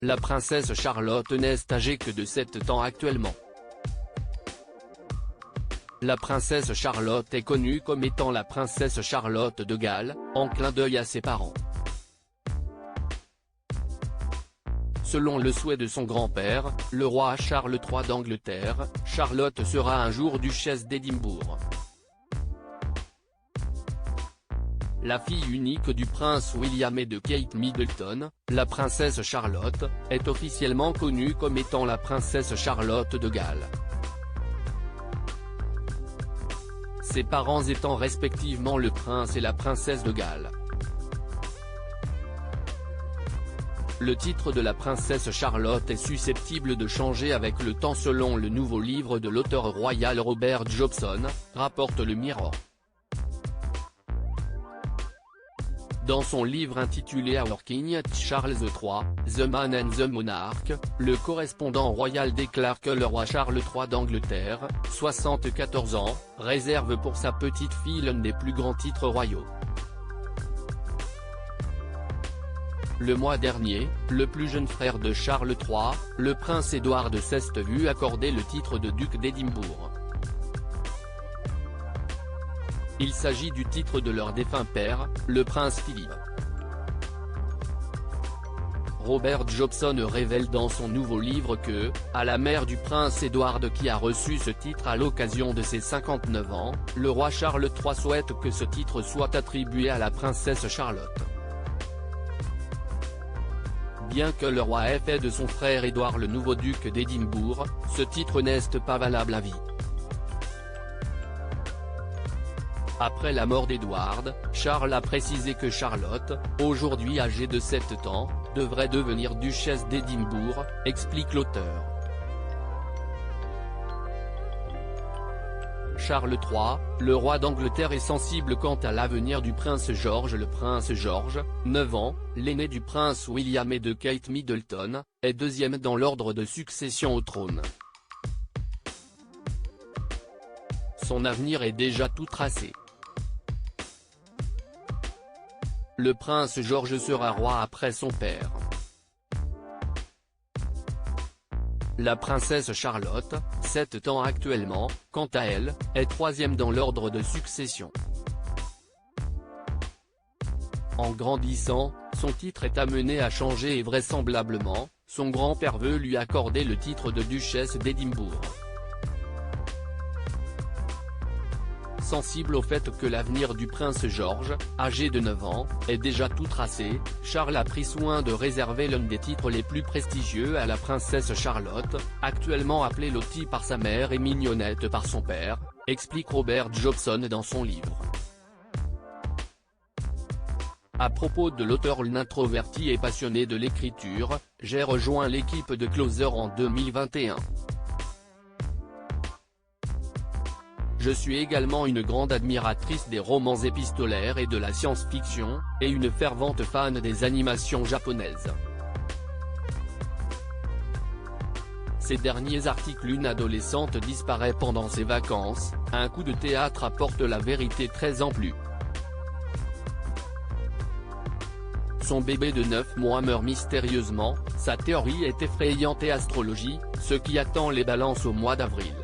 La princesse Charlotte n'est âgée que de 7 ans actuellement. La princesse Charlotte est connue comme étant la princesse Charlotte de Galles, en clin d'œil à ses parents. Selon le souhait de son grand-père, le roi Charles III d'Angleterre, Charlotte sera un jour duchesse d'Édimbourg. La fille unique du prince William et de Kate Middleton, la princesse Charlotte, est officiellement connue comme étant la princesse Charlotte de Galles. Ses parents étant respectivement le prince et la princesse de Galles. Le titre de la princesse Charlotte est susceptible de changer avec le temps selon le nouveau livre de l'auteur royal Robert Jobson, rapporte le Mirror. Dans son livre intitulé Our King Charles III, The Man and the Monarch, le correspondant royal déclare que le roi Charles III d'Angleterre, 74 ans, réserve pour sa petite fille l'un des plus grands titres royaux. Le mois dernier, le plus jeune frère de Charles III, le prince Édouard VI vu accorder le titre de duc d'Édimbourg. Il s'agit du titre de leur défunt père, le prince Philippe. Robert Jobson révèle dans son nouveau livre que, à la mère du prince Édouard qui a reçu ce titre à l'occasion de ses 59 ans, le roi Charles III souhaite que ce titre soit attribué à la princesse Charlotte. Bien que le roi ait fait de son frère Édouard le nouveau duc d'Édimbourg, ce titre n'est pas valable à vie. Après la mort d'Édouard, Charles a précisé que Charlotte, aujourd'hui âgée de 7 ans, devrait devenir duchesse d'Édimbourg, explique l'auteur. Charles III, le roi d'Angleterre est sensible quant à l'avenir du prince George. Le prince George, 9 ans, l'aîné du prince William et de Kate Middleton, est deuxième dans l'ordre de succession au trône. Son avenir est déjà tout tracé. Le prince George sera roi après son père. La princesse Charlotte, 7 ans actuellement, quant à elle, est troisième dans l'ordre de succession. En grandissant, son titre est amené à changer et vraisemblablement, son grand-père veut lui accorder le titre de duchesse d'Édimbourg. Sensible au fait que l'avenir du prince George, âgé de 9 ans, est déjà tout tracé, Charles a pris soin de réserver l'un des titres les plus prestigieux à la princesse Charlotte, actuellement appelée Lottie par sa mère et Mignonnette par son père, explique Robert Jobson dans son livre. À propos de l'auteur introverti et passionné de l'écriture, j'ai rejoint l'équipe de Closer en 2021. Je suis également une grande admiratrice des romans épistolaires et de la science-fiction, et une fervente fan des animations japonaises. Ces derniers articles. Une adolescente disparaît pendant ses vacances, un coup de théâtre apporte la vérité 13 ans plus. Son bébé de 9 mois meurt mystérieusement, sa théorie est effrayante et astrologie, ce qui attend les balances au mois d'avril.